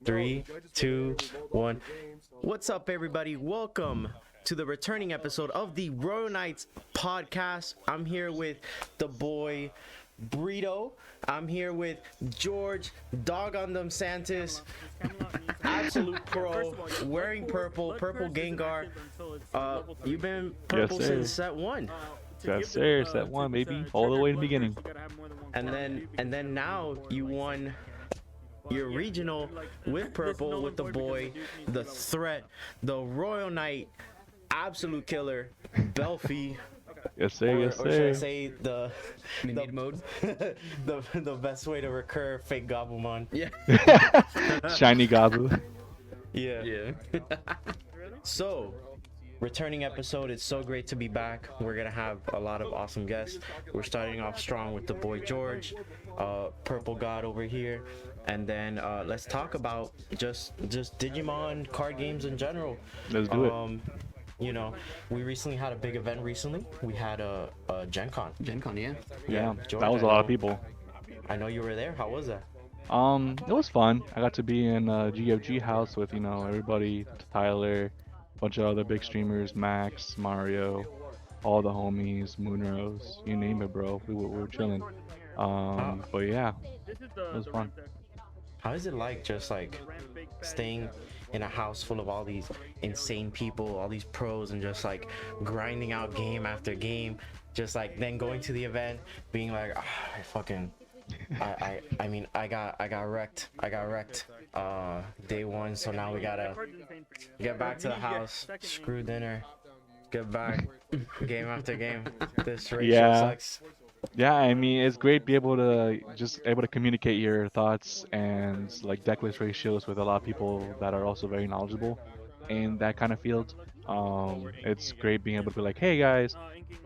Three, two, one. What's up, everybody? Welcome to the returning episode of the Royal Knights podcast. I'm here with the boy Brito. I'm here with George Dogantzis, absolute pro, wearing purple Gengar. You've been purple since set one. Yes, sir. Set one, baby, all the way in the beginning. And then now you won your regional with purple with the boy, the threat, the Royal Knight, absolute killer, Belfie. Yes, sir. Yes, Or should I sir. say the mode? the best way to recur fake Gobblemon. Yeah. Shiny Goblin. Yeah. Yeah. So, returning episode. It's so great to be back. We're gonna have a lot of awesome guests. We're starting off strong with the boy George, Purple God over here, and then let's talk about just Digimon card games in general. Let's do it. You know, we recently had a big event recently. We had a Gen Con. Gen Con, yeah. Yeah, George, that was a I lot know- of people. I know you were there. How was that? It was fun. I got to be in GFG house with everybody, Tyler, a bunch of other big streamers, Max, Mario, all the homies, Moonrose, you name it, bro. We were chilling. But yeah, it was fun. How is it like just like staying in a house full of all these insane people, all these pros, and just like grinding out game after game, just like then going to the event, being like, I fucking, I mean, I got wrecked. Day one, so now we gotta get back to the house, screw dinner, get back, game after game. This ratio Yeah. sucks. Yeah, I mean, it's great to be able to communicate your thoughts and like deck list ratios with a lot of people that are also very knowledgeable in that kind of field. It's great being able to be like, hey guys,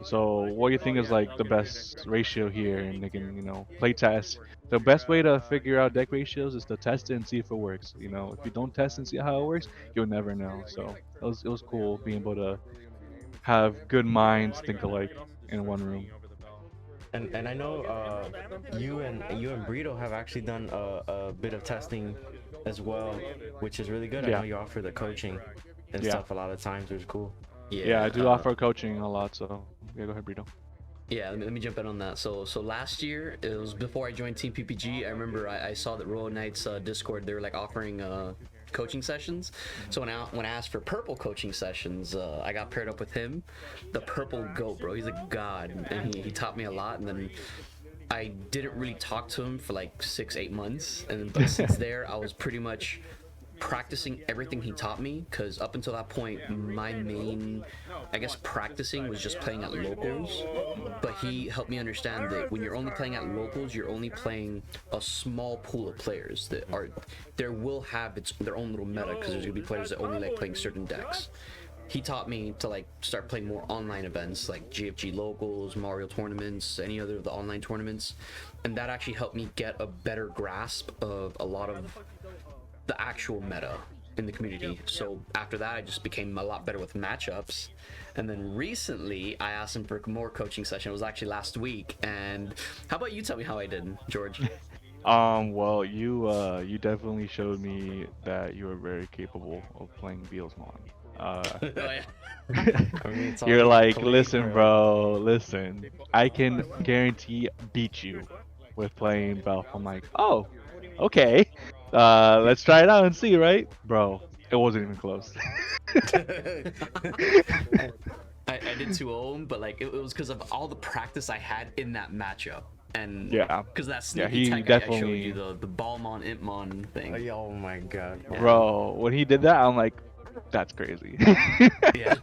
so what do you think is like the best ratio here, and they can play test. The best way to figure out deck ratios is to test it and see if it works. If you don't test and see how it works, you'll never know. So it was cool being able to have good minds think alike in one room. And I know you and Brito have actually done a bit of testing as well, which is really good. I Yeah. know you offer the coaching and Yeah. stuff a lot of times, which is cool. Yeah, I do offer coaching a lot, so yeah, go ahead, Brito. Yeah, let me jump in on that. So last year, it was before I joined Team PPG. I remember I saw that Royal Knights Discord, they were like offering coaching sessions. So when I asked for purple coaching sessions, I got paired up with him, the purple goat, bro. He's a god, and he taught me a lot. And then I didn't really talk to him for like 6-8 months, and but since there, I was pretty much practicing everything he taught me, because up until that point my main, I guess, practicing was just playing at locals, but he helped me understand that when you're only playing at locals, you're only playing a small pool of players that will have their own little meta, because there's gonna be players that only like playing certain decks. He taught me to like start playing more online events like GFG locals, Mario tournaments, any other of the online tournaments, and that actually helped me get a better grasp of a lot of the actual meta in the community. So after that, I just became a lot better with matchups. And then recently, I asked him for more coaching session. It was actually last week. And how about you tell me how I did, George? Well, you definitely showed me that you are very capable of playing Beelsmon. Oh, yeah. I mean, it's all You're being like, played, listen, bro, listen. I can guarantee beat you with playing Belf. I'm like, oh, okay. Let's try it out and see, right, bro? It wasn't even close. I did 2-0, but like it was because of all the practice I had in that matchup. And Yeah. because that Yeah, sneaky he tech I showed definitely- you, the Ballmon, Impmon thing. Oh my god. Bro, when he did that, I'm like, that's crazy. Yeah.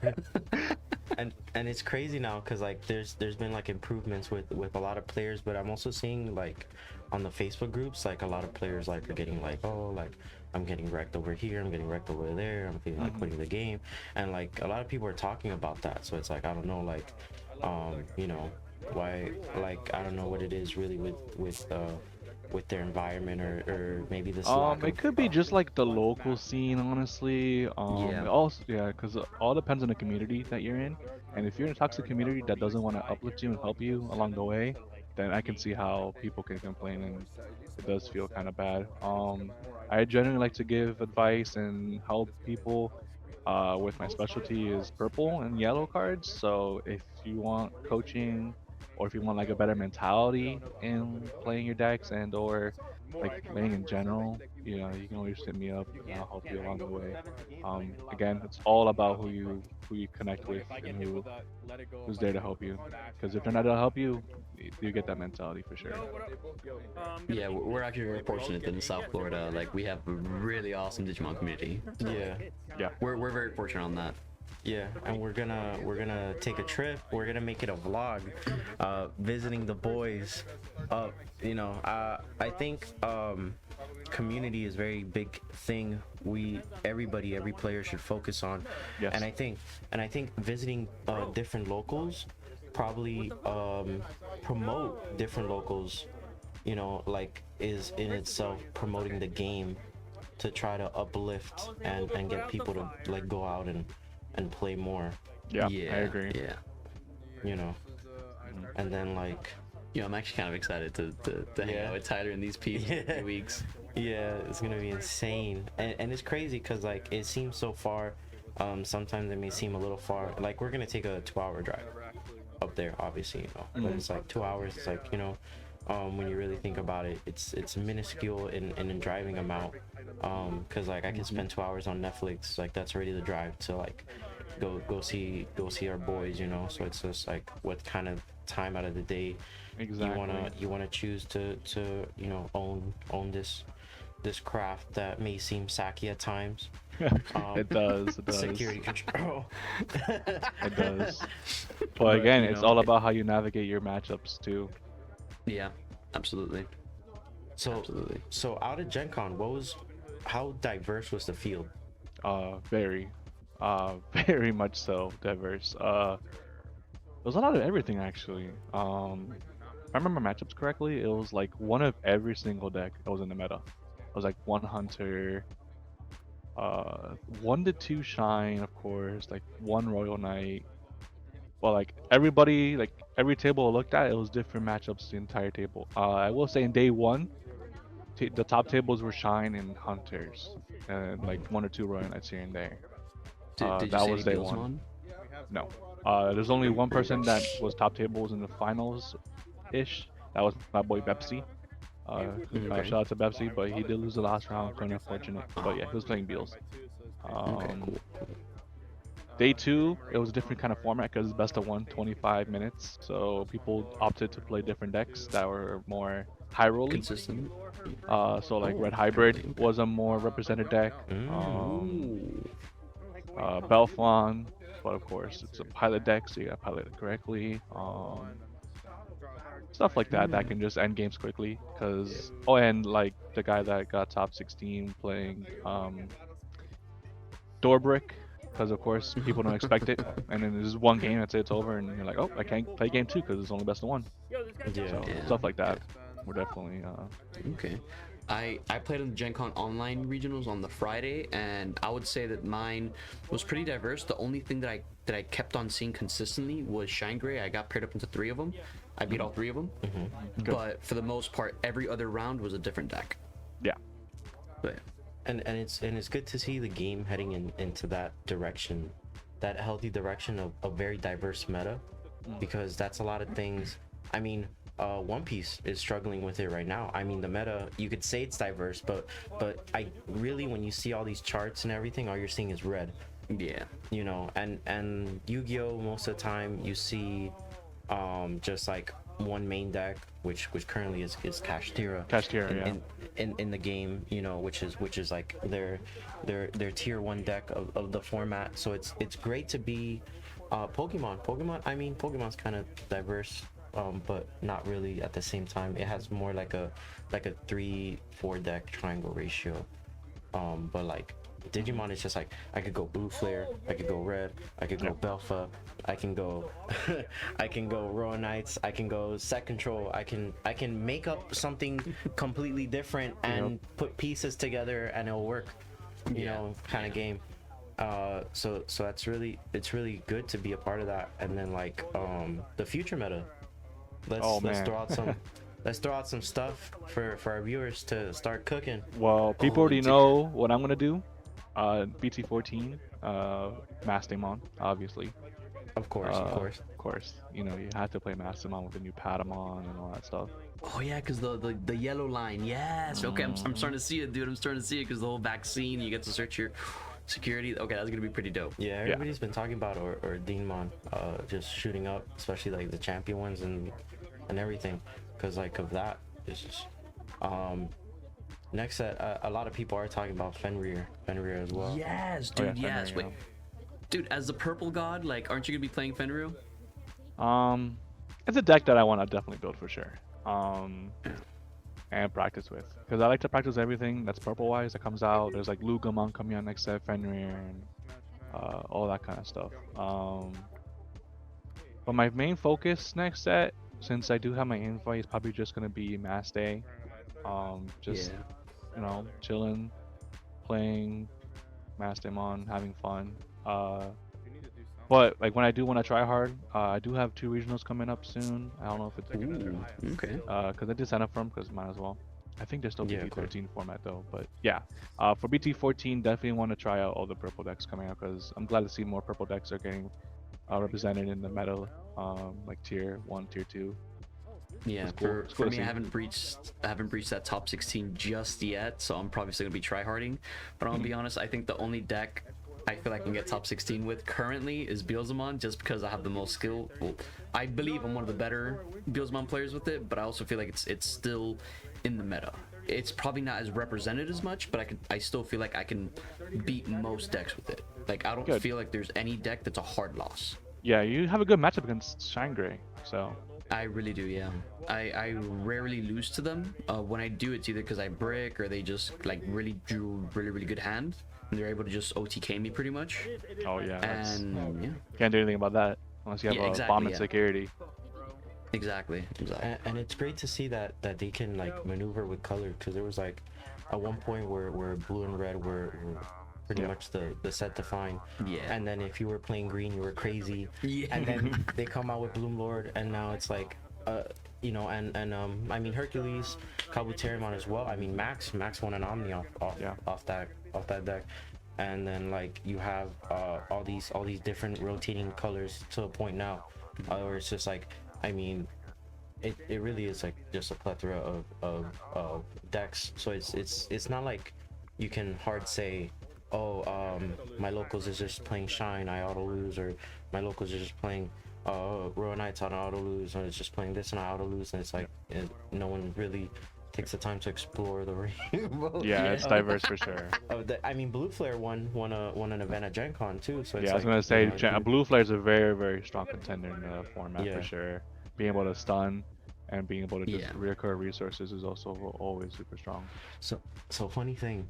And it's crazy now because like there's been like improvements with a lot of players, but I'm also seeing like on the Facebook groups like a lot of players like are getting like, oh, like I'm getting wrecked over here, I'm getting wrecked over there, I'm feeling like quitting the game, and like a lot of people are talking about that. So it's like, I don't know, like why, like I don't know what it is really with their environment, or maybe this lack It of, could be just like the local scene, honestly. Yeah. It also, yeah, because it all depends on the community that you're in. And if you're in a toxic community that doesn't want to uplift you and help you along the way, then I can see how people can complain, and it does feel kind of bad. I generally like to give advice and help people. With my specialty is purple and yellow cards. So if you want coaching, or if you want like a better mentality in playing your decks and or like playing in general, you can always hit me up and I'll help you along the way. Again, it's all about who you connect with and who's there to help you. Because if they're not to help you, you get that mentality for sure. Yeah, we're actually very fortunate in South Florida. Like we have a really awesome Digimon community. Yeah. Yeah. We're very fortunate on that. Yeah, and we're gonna take a trip. We're gonna make it a vlog, visiting the boys. I think community is a very big thing. Every player should focus on. Yes. And I think visiting different locals probably promote different locals. Like is in itself promoting the game to try to uplift and get people to like go out and play more, Yeah, I agree. Yeah. and then like I'm actually kind of excited to hang Yeah. out with Tyler in these few weeks. yeah, it's gonna be insane. And it's crazy because like it seems so far. Sometimes it may seem a little far. Like we're gonna take a 2-hour drive up there, obviously, but it's like 2 hours. It's like when you really think about it, it's minuscule in driving amount. Because like I can spend 2 hours on Netflix, like that's already the drive to like go see our boys. So it's just like what kind of time out of the day Exactly. you wanna choose to own this craft that may seem sacky at times. It does. It does. Security control. It does. But again, it's all about how you navigate your matchups too. Yeah, absolutely. So Absolutely. so out of Gen Con, how diverse was the field? Very, very much so diverse. There was a lot of everything actually. If I remember matchups correctly, it was like one of every single deck that was in the meta. It was like one hunter, 1 to 2 shine, of course, like one royal knight. Well, like everybody, like every table I looked at, it was different matchups the entire table. I will say in day one, the top tables were shine and hunters, and like 1 or 2 royal knights here and there. Did you That see was any day Beelsmon? one. No. There's only one person that was top tables in the finals ish. That was my boy Bepsi. Okay. Shout out to Bepsi, but he did lose the last round, kind of unfortunate. But yeah, he was playing Beals. Okay, cool. Day 2, it was a different kind of format because it's best of 1, 25 minutes. So people opted to play different decks that were more high rolling. Consistent. So like Red Hybrid was a more represented deck. Belfon, but of course it's a pilot deck, so you gotta pilot it correctly. Stuff like that can just end games quickly. And like the guy that got top 16 playing Doorbrick, because of course people don't expect it, and then there's one game, that's it, it's over, and you're like, oh, I can't play game 2 because it's only best of 1. So Yeah. stuff like that. We're definitely Okay. I played in the Gen Con online regionals on the Friday, and I would say that mine was pretty diverse. The only thing that I kept on seeing consistently was Shine Gray. I got paired up into 3 of them. I beat all 3 of them. But for the most part, every other round was a different deck. yeah. But And it's good to see the game heading into that direction, that healthy direction of very diverse meta, because that's a lot of things. I mean, One Piece is struggling with it right now. I mean, the meta, you could say it's diverse, but I really, when you see all these charts and everything, all you're seeing is red. yeah. And Yu-Gi-Oh, most of the time you see just like one main deck, which currently is Kashtira. Kashtira, yeah. In the game, which is like their tier 1 deck of the format. So it's great to be Pokemon. I mean, Pokemon's kind of diverse, but not really at the same time. It has more like a 3-4 deck triangle ratio. But like Digimon is just like, I could go Blue Flare, I could go Red, I could go Belpha, I can go I can go Royal Knights, I can go Set Control, I can make up something completely different and put pieces together and it'll work. Kind of game. So it's really good to be a part of that. And then like the future meta. Let's throw out some let's throw out some stuff for our viewers to start cooking. Well, people Oh, already dude. know what I'm gonna do. BT14, Mastemon, obviously. Of course, of course. Of course, you know you have to play Mastemon with the new Patamon and all that stuff. Oh yeah, because the yellow line. Yes. Okay, I'm starting to see it, dude. I'm starting to see it because the whole vaccine. You get to search your security. Okay, that's gonna be pretty dope. Yeah, everybody's been talking about or Deanmon just shooting up, especially like the champion ones and everything, because like of that. It's just next set. A lot of people are talking about Fenrir as well. Yes, Oh, yeah, dude. Yes. Fenrir, Wait, dude. As the purple god, like, aren't you gonna be playing Fenrir? It's a deck that I want to definitely build for sure. And practice with, because I like to practice everything that's purple wise that comes out. There's like Lugamon coming out next set, Fenrir, and all that kind of stuff. But my main focus next set, since I do have my invite, is probably just gonna be Mass Day. Just you know, chilling, playing Mass Demon, having fun. But like when I do want to try hard, I do have 2 regionals coming up soon. I don't know if it's Ooh, okay. because I did sign up for them because might as well. I think there's still Yeah, of course. BT13 format though, but yeah. For BT14, definitely want to try out all the purple decks coming out because I'm glad to see more purple decks are getting represented in the meta, like tier 1, tier 2. Yeah, cool. for It's cool to me, see. I haven't breached that top 16 just yet, so I'm probably still gonna be tryharding. But I'm gonna be honest, I think the only deck I feel I can get top 16 with currently is Beelzemon, just because I have the most skill. Well, I believe I'm one of the better Beelzemon players with it, but I also feel like it's still in the meta. It's probably not as represented as much, but I still feel like I can beat most decks with it. Like I don't Good. feel like there's any deck that's a hard loss. Yeah, you have a good matchup against Shine Gray, so I really do, yeah. I rarely lose to them. When I do, it's either because I brick or they just like really drew really good hand, and they're able to just OTK me pretty much. oh yeah, that's, And yeah, can't do anything about that unless you have Yeah, a exactly, bomb and yeah. security. exactly. And it's great to see that they can like maneuver with color, because there was like at one point where blue and red were pretty Yeah. much the set defined. Yeah. And then if you were playing green, you were crazy. Yeah. And then they come out with Bloom Lord, and now it's like you know, and I mean Hercules, Kabuterimon as well. I mean Max won an Omni off that deck. And then like you have all these different rotating colors to a point now, where it's just like, I mean, it really is like just a plethora of decks. So it's not like you can hard say, oh, my locals is just playing Shine, I auto lose, or my locals are just playing Royal Knights on auto lose, and it's just playing this and I auto lose, and it's like no one really takes the time to explore the rainbow. Yeah, it's diverse for sure. I mean, Blue Flare won an event at Gen Con too, so it's Yeah, I was like, gonna say you know, Blue Flare is a very strong contender in the format Yeah. for sure. Being able to stun and being able to just Yeah. reoccur resources is also always super strong. So funny thing,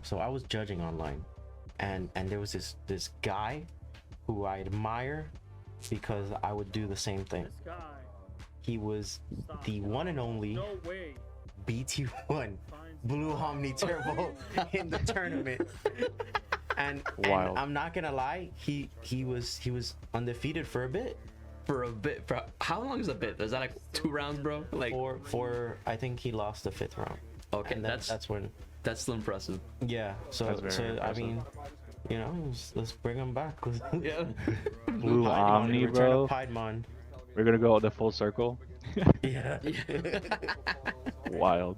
so I was judging online, and there was this guy who I admire because I would do the same thing. He was the one and only BT1 Blue Omni Turbo in the tournament. And Wild. I'm not gonna lie, he was undefeated for a bit. For a bit. For how long is a bit? Is that like 2 rounds, bro? Like, For I think he lost the 5th round. okay, And that's when, that's still impressive. yeah. So That's very I impressive. mean, you know, let's bring him back. Yeah. Blue Piedmon, Omni, return bro. of Piedmon. We're gonna go the full circle. Yeah. Wild.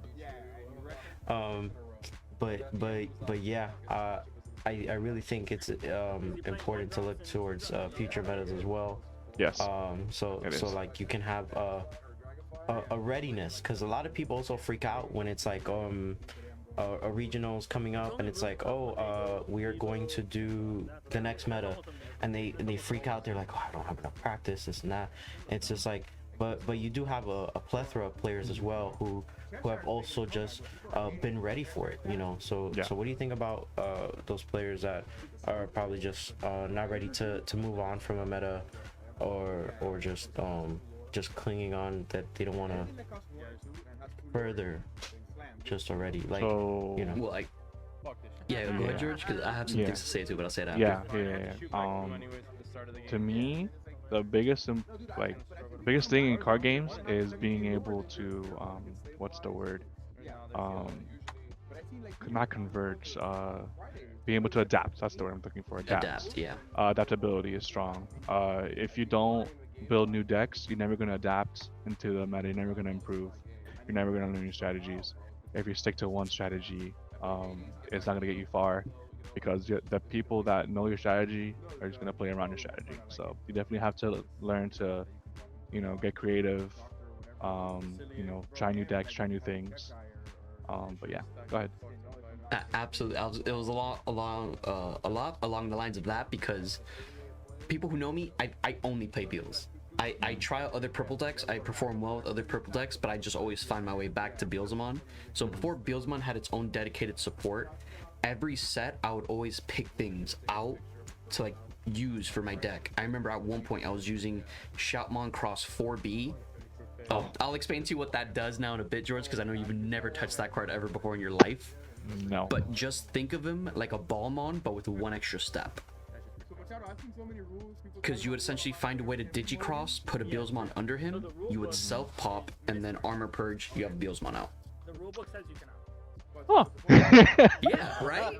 But yeah, I really think it's important to look towards future metas as well. Yes. So It is. like you can have a readiness, because a lot of people also freak out when it's like a regionals coming up, and it's like, oh, we are going to do the next meta, and they freak out. They're like, oh, I don't have enough practice, this and that. It's just like, but you do have a plethora of players as well who have also just been ready for it, you know. So Yeah. so what do you think about those players that are probably just not ready to move on from a meta, or just clinging on that they don't want to further just already, like, So you know. Well, like, yeah, go ahead, George, because I have some Yeah. things to say too, but I'll say it after. yeah. To me, the like biggest thing in card games is being able to what's the word um not converge being able to adapt. That's the word I'm looking for. Adapt. Adapt, yeah. Adaptability is strong. If you don't build new decks, you're never going to adapt into the meta. You're never going to improve. You're never going to learn new strategies. If you stick to one strategy, it's not going to get you far because the people that know your strategy are just going to play around your strategy. So you definitely have to learn to, get creative. Try new decks, try new things. But yeah, go ahead. Absolutely. It was a lot along the lines of that, because people who know me, I only play Beals. I try out other purple decks. I perform well with other purple decks, but I just always find my way back to Beelzemon. So before Beelzemon had its own dedicated support, every set I would always pick things out to like use for my deck. I remember at one point I was using Shoutmon Cross 4B. I'll explain to you what that does now in a bit, George, because I know you've never touched that card ever before in your life. No. But just think of him like a Balmon, but with one extra step. Because you would essentially find a way to Digicross, put a Beelzemon under him, you would self-pop, and then Armor Purge, you have Beelzemon out. Oh. Yeah, right?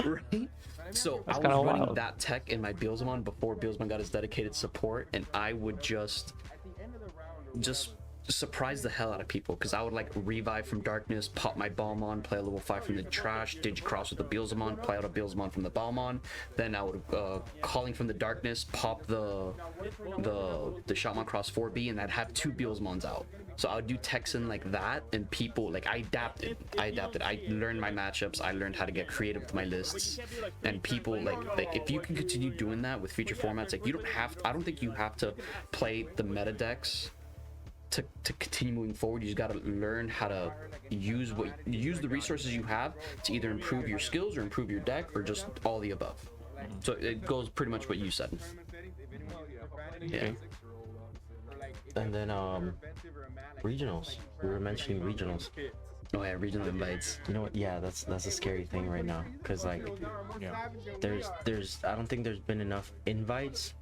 Right? So That's I was kinda running wild. that tech in my Beelzemon before Beelzemon got his dedicated support, and I would just surprise the hell out of people, because I would like revive from darkness, pop my Balmon, play a level 5 from the trash, Digicross with the Beelzemon, play out a Beelzemon from the Balmon, then I would calling from the darkness, pop the Shoutmon Cross 4B, and I'd have 2 Beelzemons out. So I would do Texan like that, and people like I adapted. I learned my matchups. I learned how to get creative with my lists, and people like if you can continue doing that with future formats, like you don't have. I don't think you have to play the meta decks to continue moving forward. You just got to learn how to use the resources you have to either improve your skills or improve your deck, or just all the above. So it goes pretty much what you said. Yeah. And then regionals. We were mentioning regionals. Oh yeah, regional invites. You know what? Yeah, that's a scary thing right now, because like Yeah. there's I don't think there's been enough invites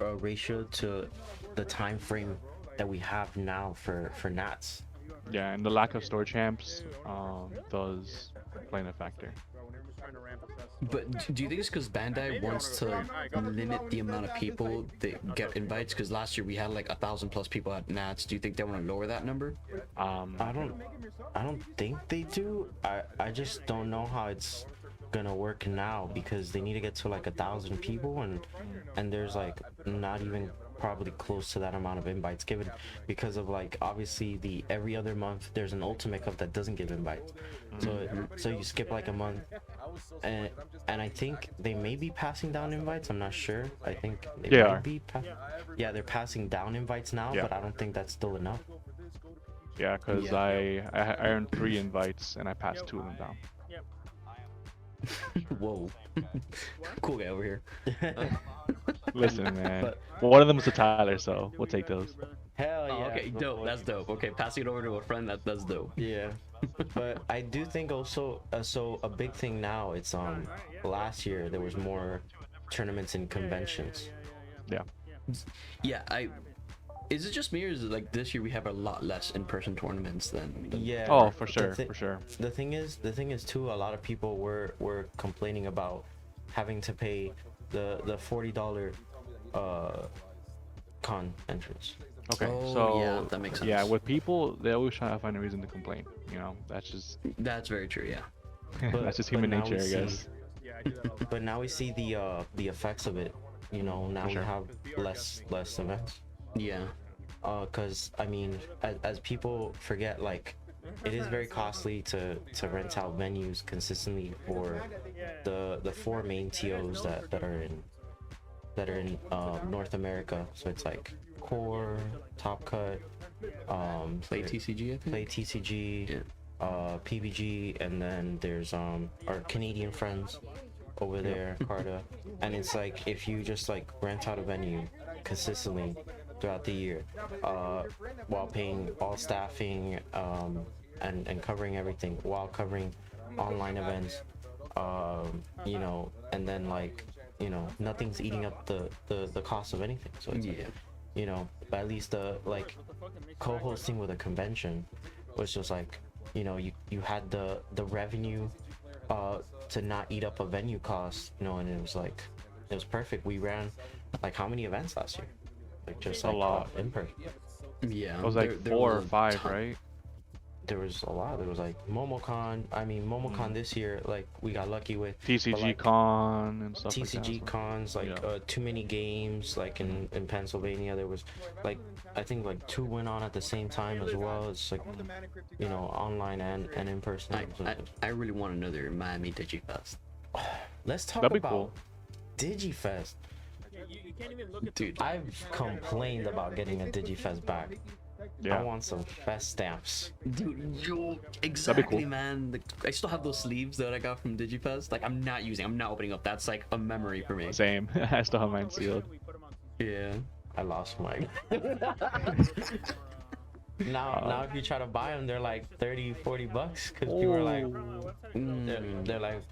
ratio to the time frame that we have now for Nats. Yeah, and the lack of store champs does play in a factor. But do you think it's because Bandai wants to limit the amount of people that get invites? Because last year we had like 1,000+ people at Nats. Do you think they want to lower that number? I don't think they do. I just don't know how it's gonna work now, because they need to get to like 1,000 people, and there's like not even probably close to that amount of invites given, because of like obviously the every other month there's an ultimate cup that doesn't give invites, so you skip like a month, and I think they may be passing down invites. I'm not sure. I think they are. might be yeah, they're passing down invites now, Yeah. but I don't think that's still enough. Yeah, because Yeah. I earned 3 invites and I passed 2 of them down. Whoa. Cool guy over here. Listen, man. But- one of them is a Tyler, so we'll take those. Hell Oh, yeah. okay, dope. That's dope. Okay, passing it over to a friend. That's dope. Yeah, but I do think also so a big thing now, it's last year there was more tournaments and conventions. Yeah. Yeah, is it just me, or is it like this year we have a lot less in-person tournaments than Yeah. Oh, for the sure, thi- for sure. The thing is too, a lot of people were complaining about having to pay the $40 con entrance. Okay, Oh, so yeah, that makes sense. Yeah, with people, they always try to find a reason to complain. That's just That's very true, yeah. that's just human now nature, we I see- guess. But now we see the effects of it. Now sure. we have less events. Yeah. Because I mean, as people forget, like it is very costly to rent out venues consistently for the 4 main TOs that are in North America. So it's like Core, Top Cut, Play TCG, I think. Play TCG, Yeah. PBG, and then there's our Canadian friends over there, Carta. And it's like, if you just like rent out a venue consistently throughout the year, while paying all staffing, and covering everything, while covering online events, and then like you know, nothing's eating up the cost of anything. So it's Yeah. you know, but at least like co-hosting with a convention was just like, you know, you had the revenue to not eat up a venue cost, you know, and it was perfect. We ran like how many events last year? Like just A like lot. in person. Yeah. It was like there 4 or was a 5, ton. right? There was a lot. There was like MomoCon. I mean, MomoCon this year, like we got lucky with. but, TCG like, Con and stuff TCG like that. cons, like Yeah. too many games. Like in Pennsylvania, there was like I think like 2 went on at the same time as well. It's like, you know, online and in person. I really want another Miami DigiFest. Let's talk That'd be about cool. DigiFest. You can't even look at Dude, I've complained about getting a DigiFest back. Yeah. I want some fest stamps. dude, yo, cool. exactly, man. I still have those sleeves that I got from DigiFest. Like, I'm not opening up. That's like a memory for me. Same. I still have mine sealed. Yeah. I lost mine. Now if you try to buy them, they're like 30-40 bucks because people are like, they're like,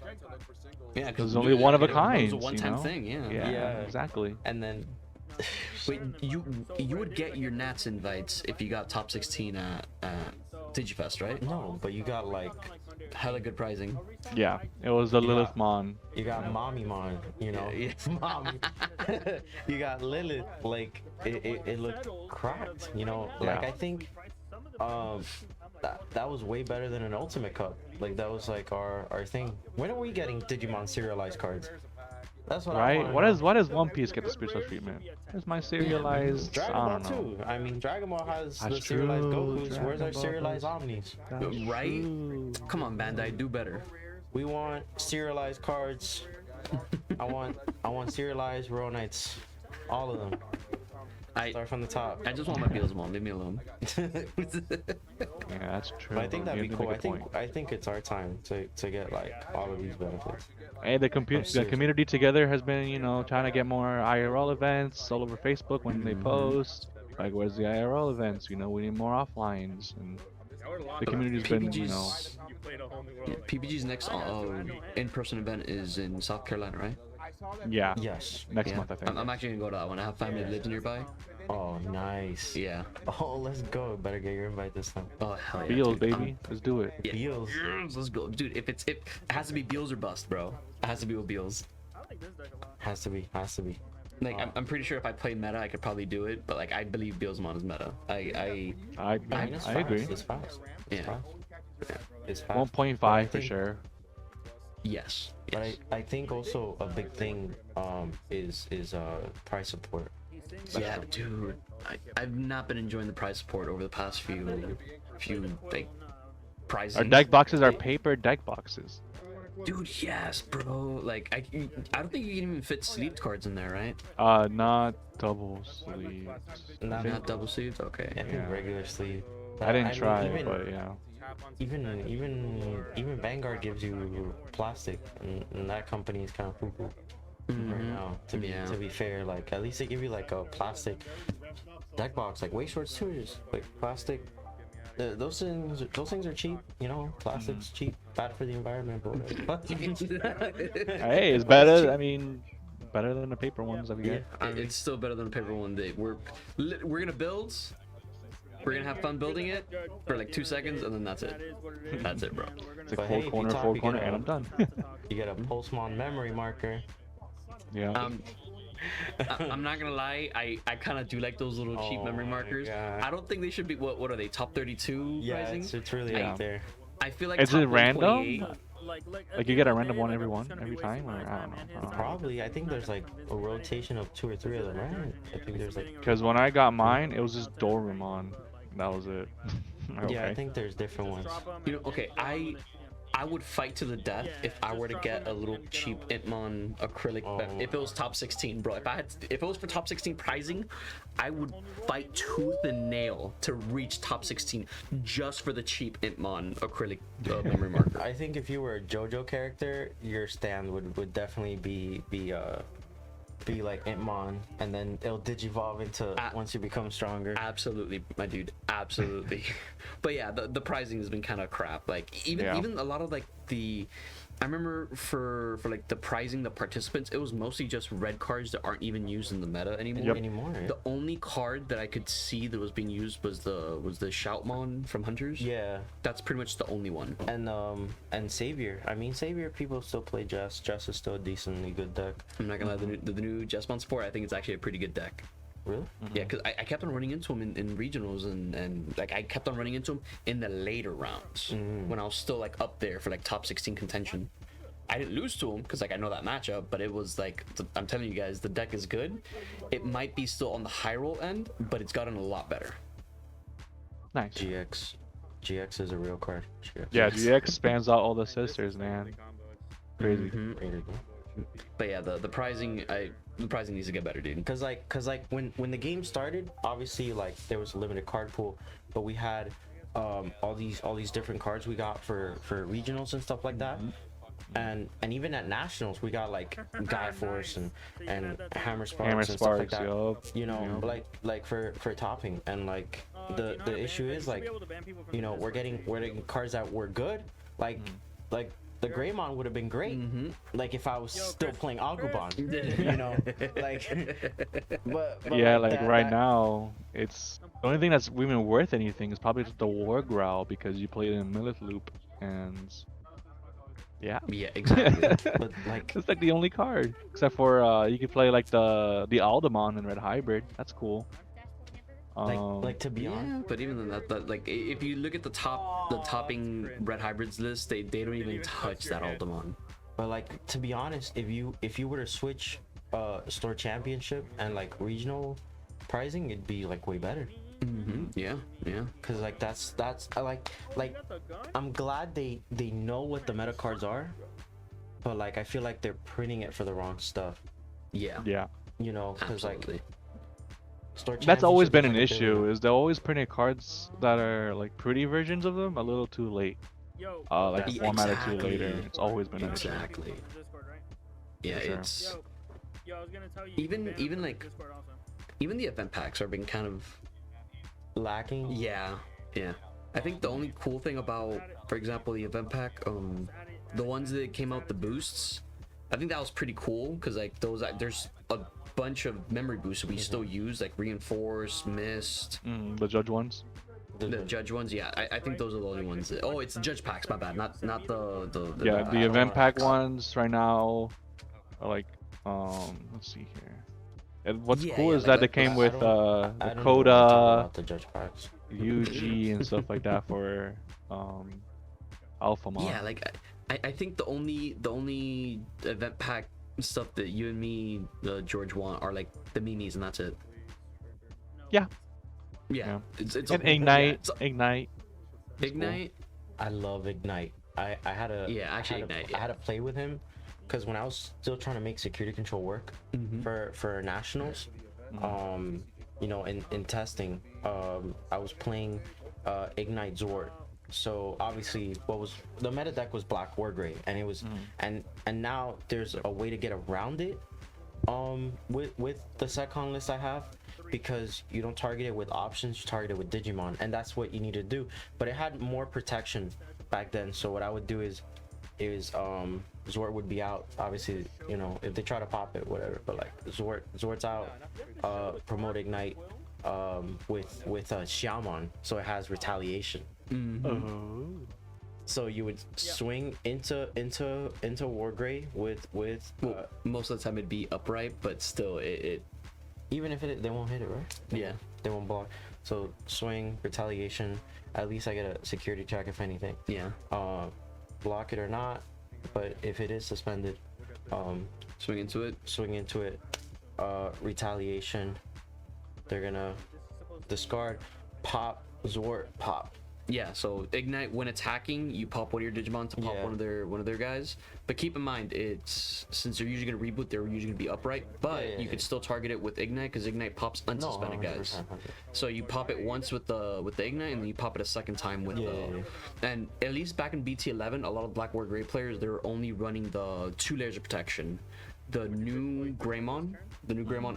Yeah, Because only one of a it was kind. a one-time you know? thing. Yeah. Yeah, exactly. and then Wait, you would get your Nats invites if you got top 16 at DigiFest, right? no, but you got like, Hella good pricing. Yeah, it was the Yeah. Lilith Mon. you got Mommy Mon, you know, Yeah, Mommy. You got Lilith, like it looked cracked, you know. Like Yeah. I think, that was way better than an Ultimate Cup. Like that was like our thing. When are we getting Digimon serialized cards? That's what I Right? want. Why does One Piece get the special treatment? Where's my serialized? Dragon I Ball don't know. too. I mean, Dragon Ball has the That's serialized true, Gokus. Where's Dragon our Ball serialized does. Omnis? That's Right? true. Come on, Bandai, do better. We want serialized cards. I want serialized Royal Knights. All of them. I Start from the top. I just want my Beelzebub. Leave me alone. Yeah, that's true. But I think that'd You be make cool. a I think point. I think it's our time to get like all of these benefits. Hey, the serious. community together has been, trying to get more IRL events all over Facebook when they post. Like, where's the IRL events? We need more offlines, and the community's been, PPG's PPG's next in-person event is in South Carolina, right? yeah, Yes. next Yeah. month I think. I'm actually gonna go to that one. I have family that lives nearby. Oh, nice. Yeah. Oh, let's go. Better get your invite this time. Oh hell yeah. Beals, dude. baby, let's do it. Yeah. Beals. Yes, let's go, dude. If it has to be Beals or bust, bro. It has to be with Beals. Has to be. Like I'm pretty sure if I play meta, I could probably do it. But like I believe Beelzemon is meta. I I mean, it's I fast. agree. It's fast. It's Yeah. fast. It's fast. 1.5 I for think- sure. Yes. But Yes. I think also a big thing is price support. Yeah, dude. I've not been enjoying the prize support over the past few like prizes. Our deck boxes are paper deck boxes. Dude, yes, bro. Like I don't think you can even fit sleeved cards in there, right? Not double sleeves. Not- Not double sleeved. Okay. I think Yeah. regular sleeve. I didn't mean, try, even, but yeah. even Vanguard gives you plastic, and that company is kind of poo-poo right now. To be fair, like at least they give you like a plastic deck box, like way short storage, like plastic. Those things are cheap, Plastic's cheap, bad for the environment, but whatever. Hey, it's better. I mean, better than the paper ones that we get. It's still better than a paper one. We're gonna build. We're gonna have fun building it for like 2 seconds, and then that's it. That's it, bro. It's like But four hey, if you corner, talk, four you corner, get and a- I'm done. You get a Pulsemon memory marker. Yeah. I'm not gonna lie. I kind of do like those little cheap Oh memory my markers. God. I don't think they should be. What are they? Top 32 Yeah, rising? it's really Yeah. out there. I feel like Is top it random? 128 Like you get a random one every time, or I don't know. Probably, I think there's like a rotation of 2 or 3 of them, right? I think there's like, Because when I got mine, it was just Dorumon. That was it. Okay. yeah, I think there's different ones. Okay, I would fight to the death if I were to get a little cheap Itmon acrylic. Oh. If it was top 16, bro. If it was for top 16 pricing, I would fight tooth and nail to reach top 16 just for the cheap Itmon acrylic memory marker. I think if you were a JoJo character, your stand would definitely be like Itmon, and then it'll digivolve into once you become stronger. Absolutely, my dude. Absolutely. But yeah, the pricing has been kind of crap. Like even Yeah. even a lot of like the I remember for like the prizing the participants, it was mostly just red cards that aren't even used in the meta anymore. Anymore. Yeah. The only card that I could see that was being used was the Shoutmon from Hunters. Yeah. That's pretty much the only one. And Savior. I mean, Savior people still play Jess. Jess is still a decently good deck. I'm not gonna lie, the new Jessmon support, I think it's actually a pretty good deck. Really? Yeah, because I kept on running into him in regionals and like I kept on running into him in the later rounds when I was still like up there for like top 16 contention. I didn't lose to him because like I know that matchup, but it was like I'm telling you guys, the deck is good. It might be still on the high roll end, but it's gotten a lot better. Nice. GX is a real card. Yeah, GX spans out all the sisters, man. Crazy. But yeah, the prizing needs to get better, dude. Cause like when the game started, obviously like there was a limited card pool, but we had all these different cards we got for regionals and stuff like that. And even at nationals we got like Guy Force and Hammer Sparks and stuff like that. You know, like for topping, and like the issue is like, you know, we're getting cards that were good, like the Greymon would have been great, like if I was still playing Agumon, you know, like. But yeah, like right now, it's the only thing that's even worth anything is probably just the War Growl because you played in Millith Loop, and yeah, exactly. But like it's like the only card except for you could play like the Aldemon in Red Hybrid. That's cool. Like to be honest, but even that, like if you look at the topping Red Hybrids list, they don't even touch that Aldemon. But like to be honest, if you were to switch store championship and like regional pricing, it'd be like way better. Yeah. Cause like that's like I'm glad they know what the meta cards are, but like I feel like they're printing it for the wrong stuff. Yeah. You know, cause Absolutely. like store That's always championship been is an like a issue. big- Is they're always printing cards that are like pretty versions of them a little too late. Like That's- formatted too exactly. later. It's always been an issue. Exactly. Yeah, For sure. it's Yo, I was gonna tell you. even like even the event packs are being kind of lacking. yeah. I think the only cool thing about, for example, the event pack, the ones that came out the boosts, I think that was pretty cool because like those there's a bunch of memory boosts that we still use, like Reinforce, Mist, The Judge ones. the Judge ones. Yeah, I think those are the only ones. Oh, it's the Judge packs. My bad. Not the Yeah, the event wanna- pack ones right now are like let's see here. And what's Yeah, cool yeah, is like that they that- came I with don't the know what Coda, about the judge packs. UG, and stuff like that for Alphamon. Yeah, like I think the only event pack stuff that you and me, George, want are like the minis, and that's it. Yeah. Yeah. It's And okay. Ignite, Yeah, Ignite. is cool. Ignite. I love Ignite. I had a Yeah, actually Ignite, I had to play with him because when I was still trying to make security control work for nationals, you know, in testing, I was playing Ignite Zord. So obviously, the meta deck was Black War Gray, and it was and now there's a way to get around it, with the Secon list I have, because you don't target it with options, you target it with Digimon, and that's what you need to do. But it had more protection back then, so what I would do is Zord would be out. Obviously, you know, if they try to pop it, whatever. But like Zord's out. Promote Ignite with Xiaomon, so it has retaliation. Oh. So you would swing into Wargray with Well, most of the time it'd be upright, but still it even if they won't hit it, right? yeah. They won't block. So swing, retaliation. At least I get a security check if anything. Yeah. Block it or not, but if it is suspended, Swing into it. swing into it. Retaliation. They're gonna discard, pop, Zord, pop. Yeah, so Ignite, when attacking, you pop one of your Digimon to pop Yeah. one of their guys. But keep in mind, it's since they're usually gonna reboot, they're usually gonna be upright. But Yeah, you could still target it with Ignite because Ignite pops unsuspended guys. 100%. So you pop it once with the Ignite, and then you pop it a second time with the. And at least back in BT11, a lot of Black War Gray players, they were only running the 2 layers of protection. the new Greymon,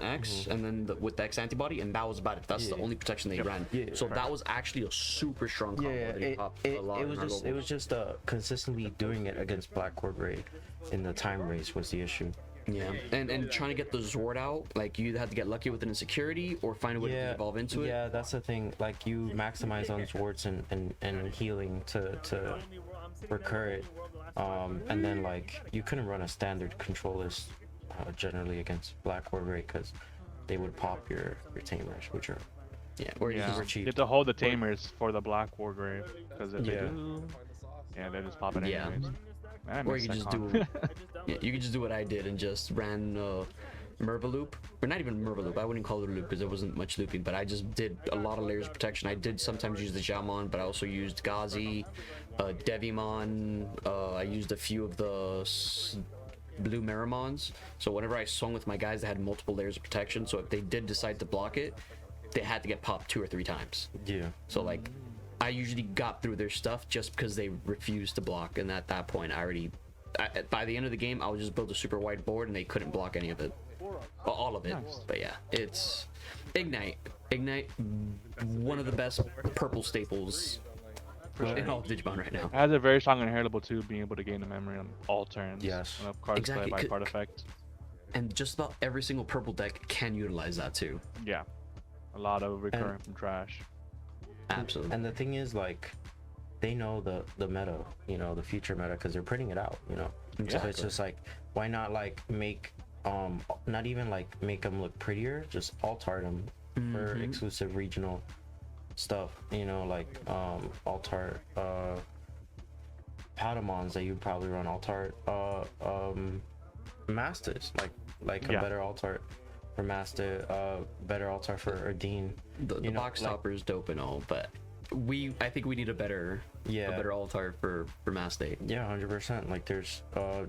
X, and then with the X antibody, and that was about it. That's the only protection they ran. Yeah, so that was actually a super strong combo. Yeah, that he popped a lot in our it was just consistently doing it against Black Cord Raid in the time race was the issue. Yeah, and trying to get the Zord out, like you either had to get lucky with an insecurity or find a way to evolve into it. Yeah, that's the thing. Like you maximize on Zords and healing to recur it, and then like you couldn't run a standard control list generally against Black Cord Raid because they would pop your tamers, which are or Yeah, super you cheap. have to hold the tamers for the Black War Grave because if they Yeah. do, they just pop it Yeah. anyways. Man, Or you could just do, you could just do what I did and just ran Merva loop, or not even Merva loop. I wouldn't call it a loop because there wasn't much looping, but I just did a lot of layers of protection. I did sometimes use the Jamon, but I also used Ghazi, Devimon. I used a few of the blue Meramons. So whenever I swung with my guys, they had multiple layers of protection. So if they did decide to block it, they had to get popped 2 or 3 times. Yeah. So like, I usually got through their stuff just because they refused to block, and at that point, by the end of the game, I would just build a super wide board, and they couldn't block any of it, well, all of it. Nice. But yeah, it's Ignite, one of the best purple staples in all of Digimon right now. It has a very strong inheritable too, being able to gain the memory on all turns. Yes. And of cards Exactly, play by card effect. And just about every single purple deck can utilize that too. Yeah. A lot of recurring from trash. Absolutely. And the thing is, like, they know the meta, you know, the future meta, because they're printing it out, you know. So Exactly. it's just like, why not like make not even like make them look prettier, just alter them for exclusive regional stuff, you know, like altar Patamons that you probably run, altar Masters, like a better altar for Master, better altar for Erdine. The box topper is dope and all, but I think we need a better altar for Mass Day. Yeah, 100%. Like there's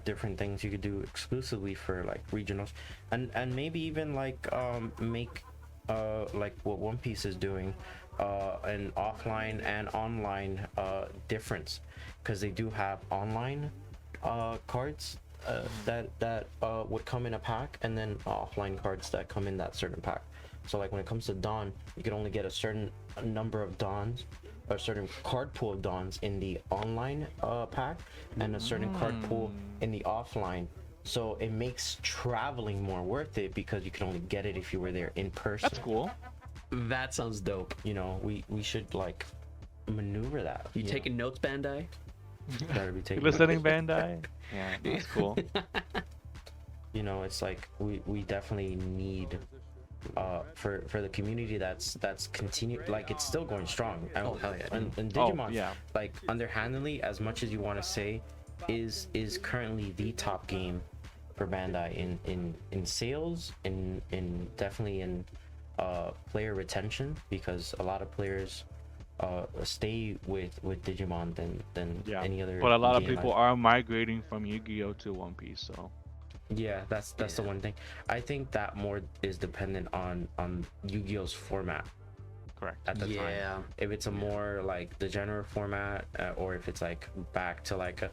different things you could do exclusively for like regionals, and maybe even like make like what One Piece is doing, an offline and online difference, because they do have online cards that would come in a pack, and then offline cards that come in that certain pack. So like when it comes to Dawn, you can only get a certain number of Dawns, a certain card pool of Dawns in the online pack, and a certain card pool in the offline. So it makes traveling more worth it because you can only get it if you were there in person. That's cool. That sounds dope. You know, we should like maneuver that. You taking notes, Bandai? Better be taking Listening, Bandai? Yeah, that's cool. You know, it's like we definitely need for the community that's continued, like it's still going strong. Oh, hell yeah. And Digimon, yeah. like underhandedly, as much as you want to say, is currently the top game for Bandai in sales, in definitely in player retention, because a lot of players stay with Digimon than any other but a lot of game. people are migrating from Yu-Gi-Oh to One Piece, so Yeah, that's the one thing. I think that more is dependent on Yu-Gi-Oh's format correct. at the time. Yeah. If it's a more like the general format, or if it's like back to like a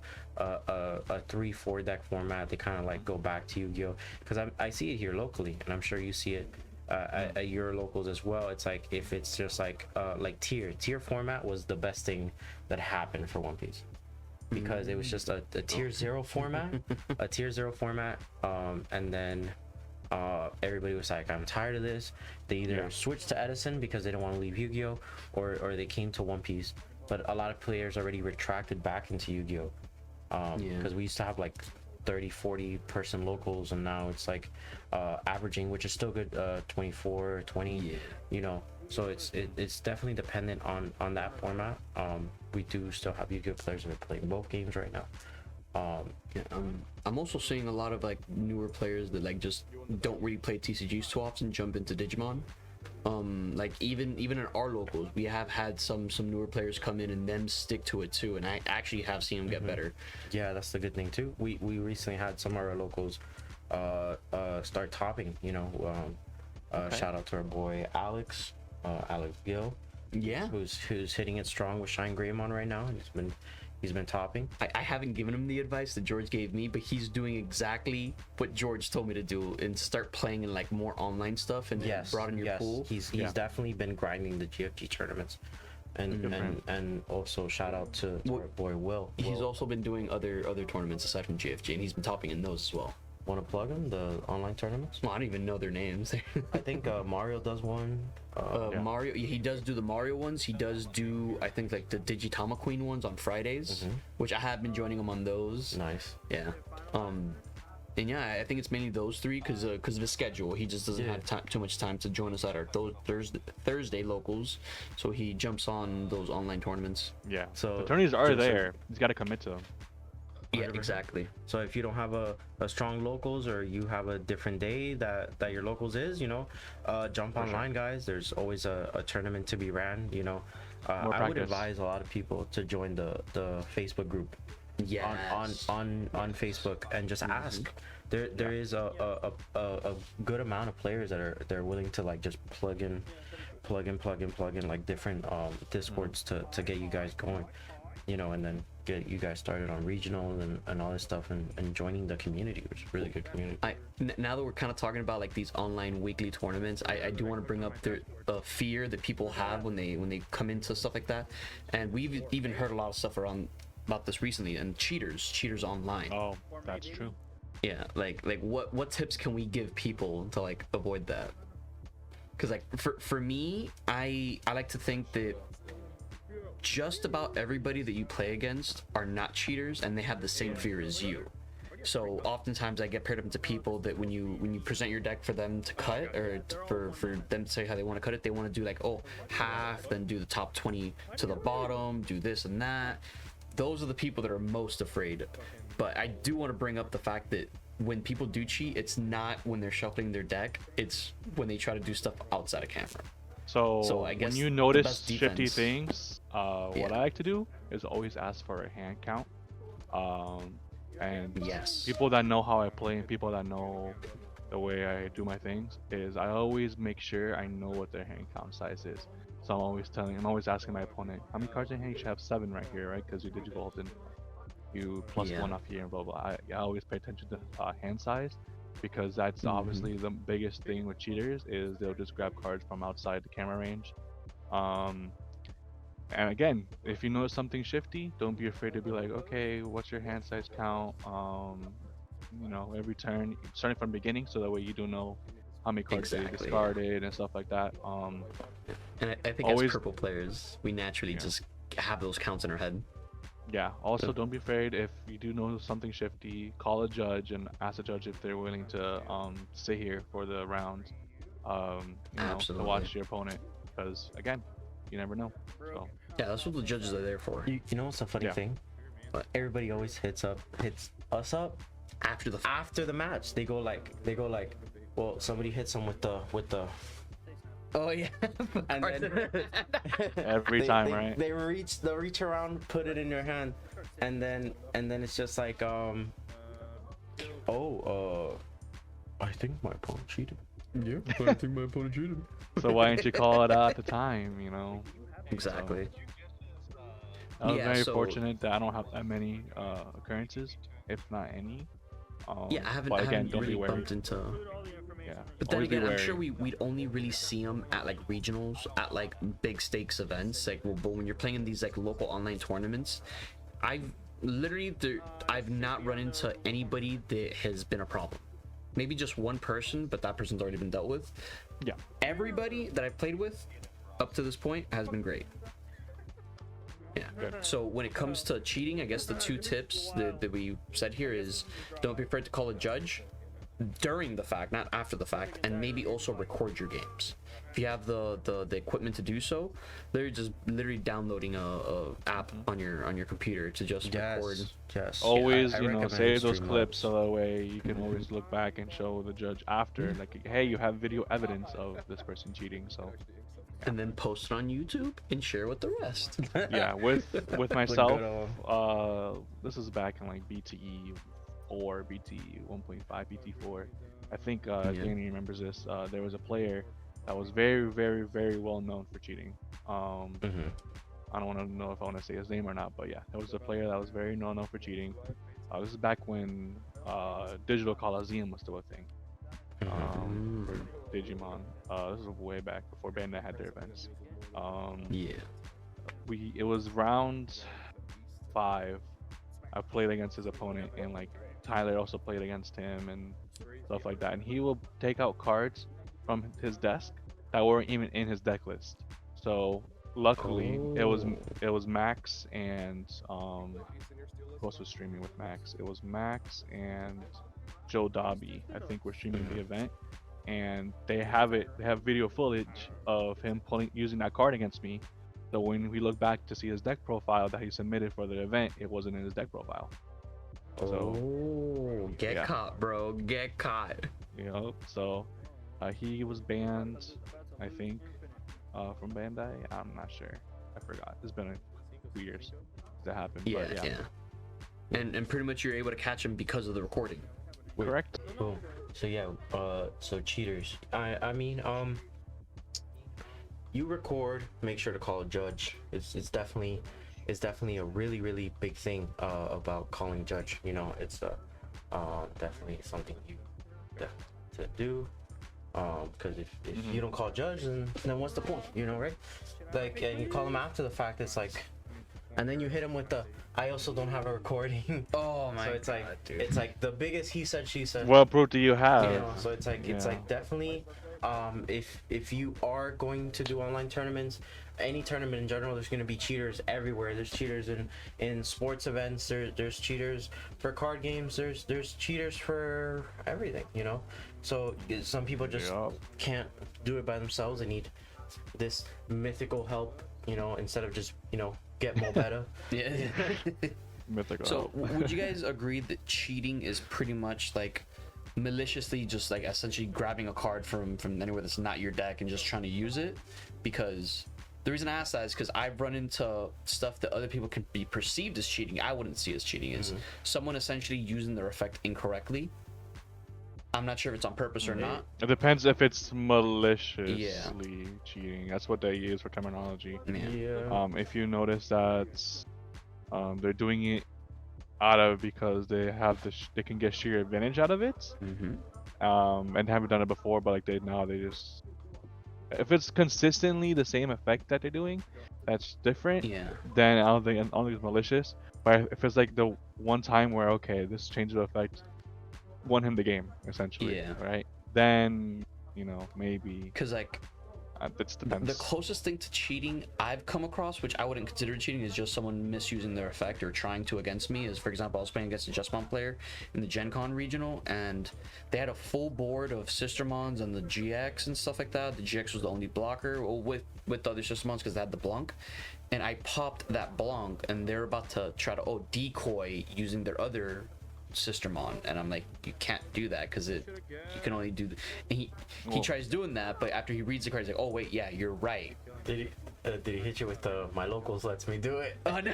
3-4 deck format, they kind of like go back to Yu-Gi-Oh. Because I see it here locally, and I'm sure you see it at your locals as well. It's like if it's just like tier format was the best thing that happened for One Piece, because it was just a tier 0 format, and then everybody was like, I'm tired of this. They either switched to Edison because they don't want to leave Yu-Gi-Oh, or they came to One Piece. But a lot of players already retracted back into Yu-Gi-Oh, because we used to have like 30-40 person locals, and now it's like averaging, which is still good, 24 or 20, you know. So it's definitely dependent on that format. We do still have Yu-Gi-Oh players that are playing both games right now. I'm also seeing a lot of like newer players that like just don't really play TCGs too often jump into Digimon. Like even in our locals, we have had some newer players come in and then stick to it too, and I actually have seen them get better. Yeah, that's the good thing too. We recently had some of our locals start topping, you know. Shout out to our boy Alex Gill, Yeah. who's hitting it strong with Shine Greymon right now, and he's been He's been topping. I haven't given him the advice that George gave me, but he's doing exactly what George told me to do and start playing in like more online stuff and broaden your pool. He's definitely been grinding the GFG tournaments. And also shout out to our boy Will. He's also been doing other tournaments aside from GFG, and he's been topping in those as well. Want to plug him, the online tournaments? Well, I don't even know their names. I think Mario does one. Mario, he does do the Mario ones. He does do, I think, like the Digitama Queen ones on Fridays, which I have been joining him on those. Nice. Yeah. And yeah, I think it's mainly those three because of his schedule. He just doesn't have too much time to join us at our Thursday locals, so he jumps on those online tournaments. Yeah. So the tourneys are there. He's got to commit to them. Yeah, exactly. So if you don't have a strong locals, or you have a different day that your locals is, you know, jump online, guys. There's always a tournament to be ran. You know, I would advise a lot of people to join the Facebook group. Yes. on Facebook, and just ask. There is a good amount of players that are willing to like just plug in like different discords to get you guys going, you know, and then get you guys started on regional and all this stuff, and joining the community, which is a really good community. Now that we're kind of talking about like these online weekly tournaments, I do want to bring up the fear that people have when they come into stuff like that, and we've even heard a lot of stuff about this recently, and cheaters online. Oh, that's true. Yeah, like what tips can we give people to like avoid that? Because like for me, I like to think that just about everybody that you play against are not cheaters, and they have the same fear as you. So oftentimes I get paired up into people that when you present your deck for them to cut, or for them to say how they want to cut it, they want to do like, oh, half, then do the top 20 to the bottom, do this and that. Those are the people that are most afraid. But I do want to bring up the fact that when people do cheat, it's not when they're shuffling their deck, it's when they try to do stuff outside of camera. So I guess when you notice shifty things, what I like to do is always ask for a hand count. And people that know how I play and people that know the way I do my things, is I always make sure I know what their hand count size is. So I'm always asking my opponent, how many cards in hand? You should have 7 right here, right? Because you did Vault and you plus 1 off here and blah blah. I always pay attention to hand size, because that's obviously the biggest thing with cheaters, is they'll just grab cards from outside the camera range. And again, if you notice something shifty, don't be afraid to be like, okay, what's your hand size count? You know, every turn, starting from the beginning, so that way you do know how many cards they discarded and stuff like that. And I think as purple players, we naturally just have those counts in our head. Yeah. Also, don't be afraid if you do know something shifty. Call a judge and ask the judge if they're willing to sit here for the round. To watch your opponent, because again, you never know. So yeah, that's what the judges are there for. You know what's a funny thing? Everybody always hits us up after the match. They go like, well, somebody hits them with the. Oh yeah, and then every time, right? They'll reach around, put it in their hand, and then it's just like I think my opponent cheated. Yeah, I think my opponent cheated. So why didn't you call it out at the time? You know. Exactly. So, I was very fortunate that I don't have that many occurrences, if not any. I haven't really bumped into. Yeah. But then again, I'm sure we'd only really see them at like regionals, at like big stakes events. Like, but when you're playing in these like local online tournaments, I've not run into anybody that has been a problem. Maybe just one person, but that person's already been dealt with. Yeah. Everybody that I've played with up to this point has been great. Yeah. Good. So when it comes to cheating, I guess the 2 tips that we said here is, don't be afraid to call a judge during the fact, not after the fact, and maybe also record your games. If you have the equipment to do so, they're just literally downloading a app on your computer to just record. Yes. Always, save those clips so that way you can always look back and show the judge after, like, hey, you have video evidence of this person cheating. So. And then post it on YouTube and share with the rest. Yeah, with myself, this is back in like BTE or BTE 1.5, BT4. I think Danny remembers this. There was a player that was very, very, very well known for cheating. I don't want to know if I want to say his name or not, but yeah, there was a player that was very known for cheating. This is back when Digital Coliseum was still a thing. For Digimon. This is way back before Bandai had their events. Yeah. It was round 5. I played against his opponent, and like Tyler also played against him and stuff like that. And he will take out cards from his desk that weren't even in his deck list. So luckily, it was Max and who else was streaming with Max? It was Max and Joe Dobby, I think, were streaming the event, and they have video footage of him using that card against me. So when we look back to see his deck profile that he submitted for the event, it wasn't in his deck profile. So get caught, bro. Get caught. So he was banned, I think, from Bandai. I'm not sure. I forgot. It's been a few years that happened. Yeah, but yeah. And pretty much you're able to catch him because of the recording. Correct. Cool. So yeah, so cheaters. I mean, you record, make sure to call a judge. It's definitely a really big thing about calling a judge. It's definitely something you to do. Because if you don't call a judge, then what's the point? Right? Like, and you call them after the fact. It's like, and then you hit them with the, I also don't have a recording. Oh my! So it's like, God, dude. it's like the biggest he said she said. What proof do you have? So it's like definitely, if you are going to do online tournaments, any tournament in general, there's going to be cheaters everywhere. There's cheaters in sports events. There's cheaters for card games. There's cheaters for everything. So some people just can't do it by themselves. They need this mythical help. Instead of just get more better. Yeah. Mythical. So would you guys agree that cheating is pretty much like maliciously just like essentially grabbing a card from anywhere that's not your deck and just trying to use it? Because the reason I ask that is because I've run into stuff that other people can be perceived as cheating. I wouldn't see as cheating. Is someone essentially using their effect incorrectly. I'm not sure if it's on purpose or not. It depends if it's maliciously cheating. That's what they use for terminology. Yeah. If you notice that they're doing it because they have they can get sheer advantage out of it, and haven't done it before, but like they just, if it's consistently the same effect that they're doing, that's different. Yeah. Then I don't think it's malicious. But if it's like the one time where this change of effect won him the game, essentially. Yeah. Right? Then, maybe. Because like It depends. the closest thing to cheating I've come across, which I wouldn't consider cheating, is just someone misusing their effect or trying to against me. Is, for example, I was playing against a Justmon player in the Gen Con regional, and they had a full board of Sistermons and the GX and stuff like that. The GX was the only blocker with the other Sistermons because they had the Blanc. And I popped that Blanc, and they're about to try to decoy using their other Sistermon, and I'm like, you can't do that because you can only do and he tries doing that, but after he reads the card, he's like, oh wait, yeah, you're right. Did he hit you with the my locals lets me do it? Oh no.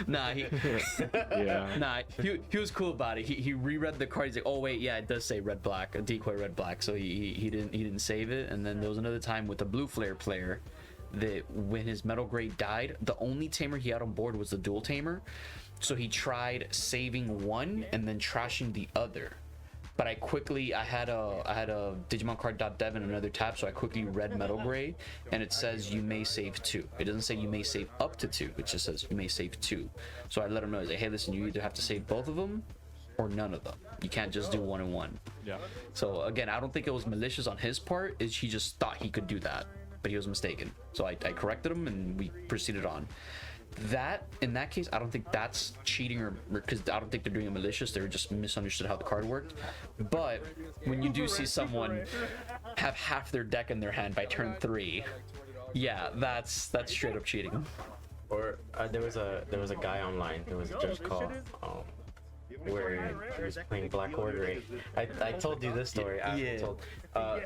Nah, he was cool about it. He reread the card. He's like, oh wait, yeah, it does say red black, a decoy red black. So he didn't save it. And then there was another time with the blue flare player that when his metal grade died, the only tamer he had on board was the dual tamer. So he tried saving one and then trashing the other. But I had a Digimon card.dev and another tab, so I quickly read Metal Gray, and it says you may save 2. It doesn't say you may save up to 2. It just says you may save 2. So I let him know, I was like, hey, listen, you either have to save both of them or none of them. You can't just do 1 and 1. Yeah. So again, I don't think it was malicious on his part. He just thought he could do that, but he was mistaken. So I corrected him, and we proceeded on. In that case, I don't think that's cheating, or because I don't think they're doing it malicious. They just misunderstood how the card worked. But when you do see someone have half their deck in their hand by turn 3, yeah, that's straight up cheating. Or there was a guy online. There was a judge called where he was playing Black War Gray. I told you this story. I haven't told.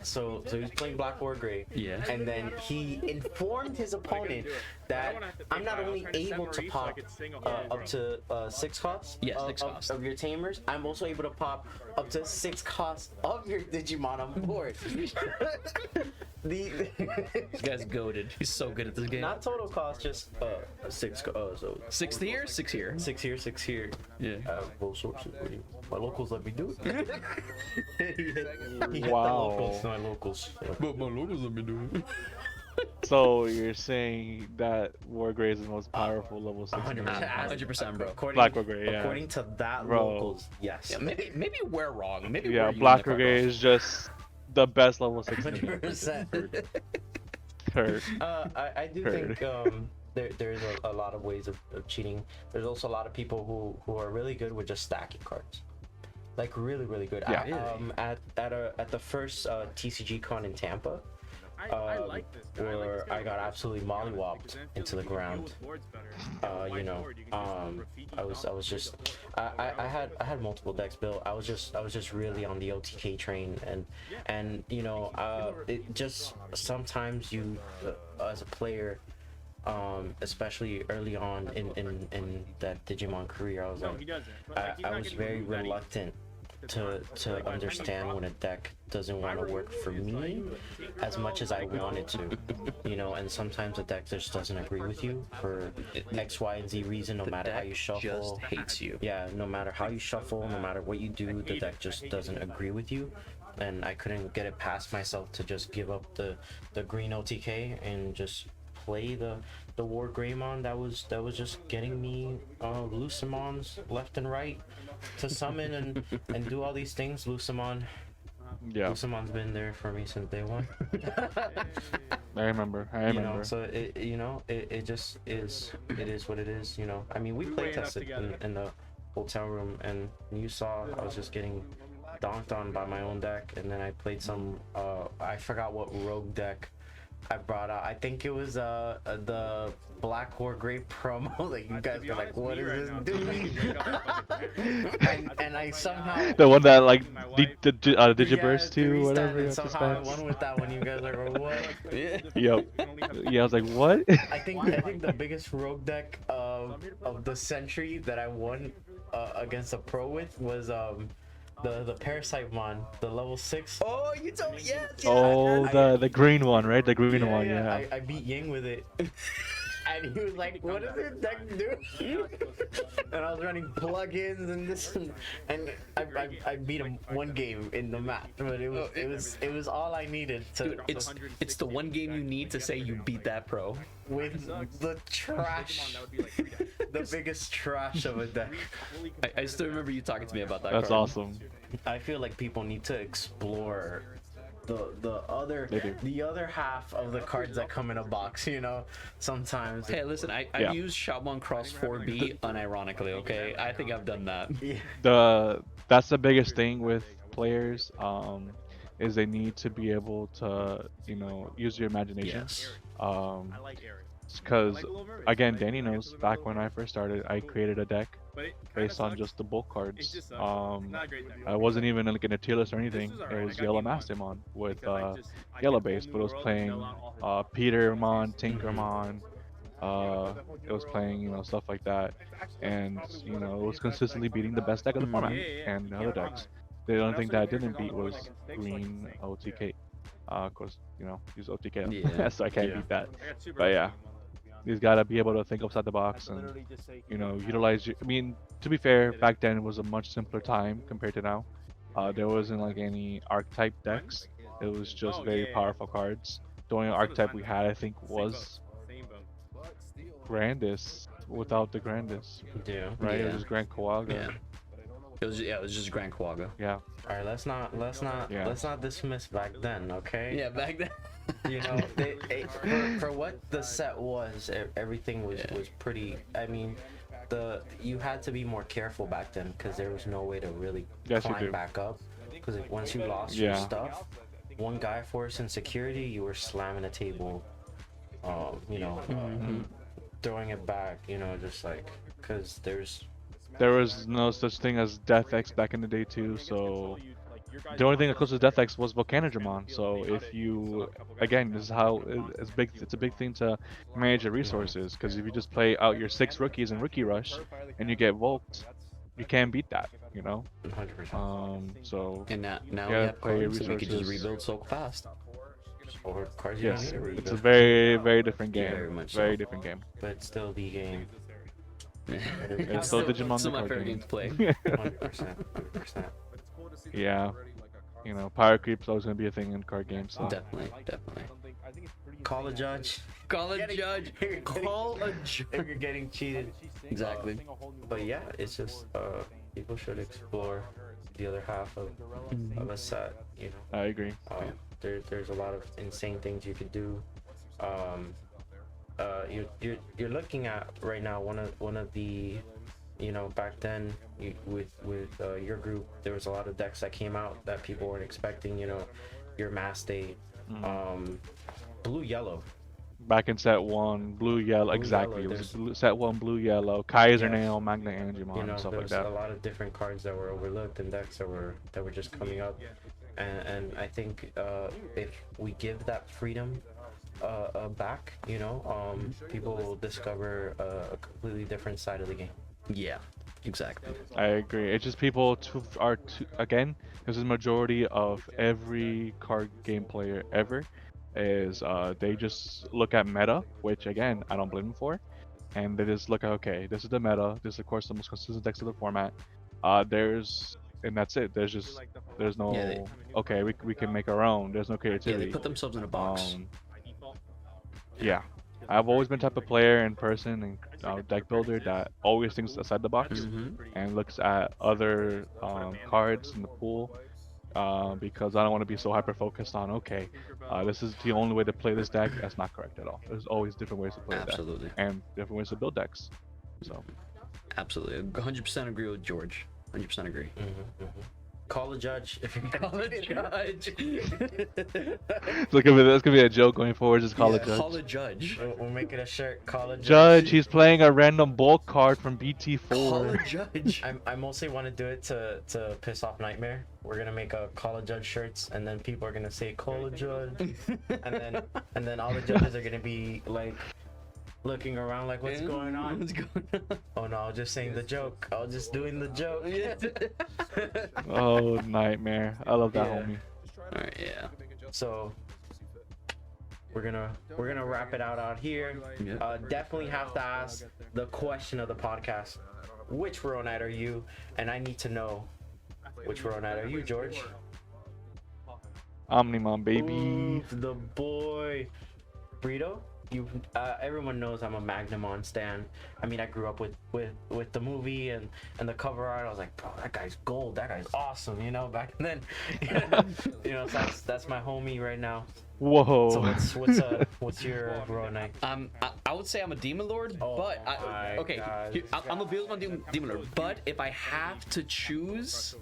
So he was playing Black War Gray. Yeah. And then he informed his opponent that I'm not only able to pop up to 6 costs of your tamers, I'm also able to pop up to 6 costs of your Digimon on board. This guy's goated. He's so good at this game. Not total cost, just 6. So 6th here, 6 here. 6 here, 6 here. Yeah. Both sources. My locals let me do it. he hit Wow. my locals. But my locals let me do it. So you're saying that War Gray is the most powerful level 6? 100%, bro. Black War Gray, yeah. According to that Bro. locals, yes. Yeah, maybe we're wrong. Maybe Yeah, we're using Black the War Gray card is just the best level 6 in the game. 100%. Heard. I do Heard. think there's a lot of ways of cheating. There's also a lot of people who are really good with just stacking cards, like really good. Yeah. At the first TCG con in Tampa, I like this guy. where I got absolutely mollywopped into the ground. You know, I was just I had multiple decks built. I was just really on the OTK train, and you know, it just sometimes you as a player, especially early on in that Digimon career, I was like, I was very reluctant to understand when a deck doesn't want to work for me as much as I want it to, you know. And sometimes a deck just doesn't agree with you for X, Y, and Z reason. No matter how you shuffle, just hates you. yeah, no matter how you shuffle, no matter what you do, the deck just doesn't agree with you. And I couldn't get it past myself to just give up the green OTK and just play the War Greymon that was just getting me Lucimons left and right to summon and do all these things. Yeah, Lucimon's been there for me since day one. I remember. You know, so it just is. It is what it is. You know, I mean, we play tested in the hotel room, and you saw I was just getting donked on by my own deck, and then I played some. I forgot what rogue deck I brought out. I think it was the Black War Gray promo. Like, you guys were like, what is this doing? and I somehow the one that like Digiburst yeah, 2 whatever. and somehow I won with that one. You guys are like, what? Yep. Yeah, I was like, what? I think the biggest rogue deck of the century that I won against a pro with was the Parasitemon, the level 6. Oh, you told me, yeah. Oh, the green one, right? The green one, yeah. I beat Ying with it. And he was like, what does this deck do? And I was running plugins and this, and I beat him one game in the match, but it was all I needed to. Dude, it's the one game you need to say you beat that pro. With the trash, the biggest trash of a deck. I still remember you talking to me about that. That's card. awesome. I feel like people need to explore the other half of the cards that come in a box, you know. Sometimes Hey, listen, I used Shotmon Cross 4B unironically, okay? I think I've done that. That's the biggest thing with players, is they need to be able to, you know, use your imagination. Yes. Because again, Danny knows, back when I first started, I created a deck based on just the bulk cards. I wasn't even like in a tier list or anything. It was Yellow Mastermon with yellow base, but it was playing Petermon, Tinkermon. It was playing, you know, stuff like that, and you know, it was consistently beating the best deck of the format and the other decks. The only thing that I didn't beat was green OTK. Of course, you know, use OTK, so I can't beat that. But yeah, he's got to be able to think outside the box and, you know, utilize your. I mean, to be fair, back then it was a much simpler time compared to now. There wasn't like any archetype decks. It was just very powerful cards. The only archetype we had, I think, was Grandis without the Grandis. Yeah. Right? Yeah. It was Grand Kawaga. Yeah. It was just Grand Quagga. Yeah. All right, let's not dismiss back then, okay? Yeah, back then. You know, for what the set was, everything was pretty. I mean, you had to be more careful back then because there was no way to really climb back up. Because once you lost your stuff, one guy force and security, you were slamming a table. You know, throwing it back. You know, just like because there's There was no such thing as Death X back in the day too, so the only thing that close to Death X was Volcanodramon. So if you, again, this is how it's big. It's a big thing to manage your resources, because if you just play out your 6 rookies in Rookie Rush and you get Volked, you can't beat that, you know. 100%. So And now we yeah, have play your cards, so we can just resources. rebuild so fast. Or cards you don't Yes, need to it's a rebuild, very, very different game. Very much so. Very different game. but still the game. It's still Digimon Still the my card favorite game. game to play. 100%. 100%. Yeah, you know, power creep's always gonna be a thing in card games. So. Definitely. Call a judge. Call a judge. Call a judge. If you're getting cheated. Exactly. But yeah, it's just people should explore the other half of a set. You know, I agree. there's a lot of insane things you could do. You're looking at right now one of the, you know, back then with your group, there was a lot of decks that came out that people weren't expecting. You know, your Mass Day, blue yellow. Back in set 1, blue yellow, exactly. Yellow, It was set 1, blue yellow, Kaiser Nail, Magna Angemon, You know, and stuff there like was that. a lot of different cards that were overlooked and decks that were just coming up, and I think if we give that freedom back, you know, people will discover a completely different side of the game. Yeah. Exactly. I agree. It's just people again, this is the majority of every card game player ever, is they just look at meta, which again, I don't blame them for, and they just look at, okay, this is the meta, this is of course the most consistent decks of the format. And that's it. There's no, Yeah, okay, we can make our own. There's no Yeah, creativity. they put themselves in a box. Yeah, I've always been the type of player and person and deck builder that always thinks outside the box and looks at other cards in the pool, because I don't want to be so hyper focused on, okay, this is the only way to play this deck. That's not correct at all. There's always different ways to play the deck Absolutely. and different ways to build decks. So Absolutely. 100% agree with George. 100% agree. Call a judge if you're Call a judge. that's gonna be a joke going forward. Just call a judge. Call a judge. We'll make it a shirt. Call a Judge, he's playing a random bulk card from BT4. Call a judge. I mostly want to do it to piss off Nightmare. We're gonna make a Call a Judge shirts, and then people are gonna say Call a Judge, and then all the judges are gonna be like looking around like, what's going on? What's going on? Oh no, I was just saying the joke. I was just doing the joke. Oh, Nightmare. I love that Yeah. homie. Alright, yeah. So we're gonna wrap it out here. Yeah. Definitely have to ask the question of the podcast: which Ronite are you? And I need to know which Ronite are you, George? Omnimon, baby. Ooh, the boy, Brito. Everyone knows I'm a Magnamon stan. I mean, I grew up with the movie and the cover art. I was like, bro, that guy's gold. That guy's awesome. You know, back then. You know, so that's my homie right now. Whoa. So what's your Ronite? I would say I'm a Demon Lord, Oh but my okay, God. I'm a Demon Lord. But if I have to choose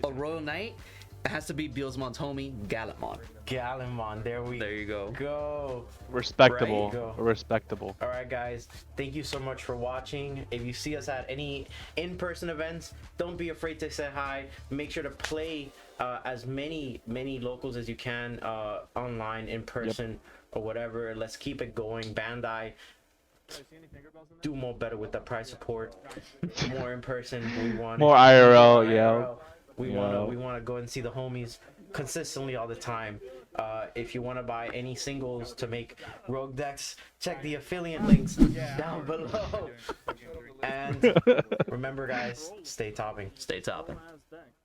a Royal Knight, it has to be Beelzmon's homie, Gallantmon. Gallimon. There you go. go. Respectable. Right, go. Respectable. All right, guys. Thank you so much for watching. If you see us at any in-person events, don't be afraid to say hi. Make sure to play as many locals as you can online, in person, or whatever. Let's keep it going. Bandai, do more better with the price support. More in person. We want More IRL, yeah. We want to go and see the homies consistently all the time. If you want to buy any singles to make rogue decks, check the affiliate links down below. And remember, guys, stay topping. Stay topping. Thanks.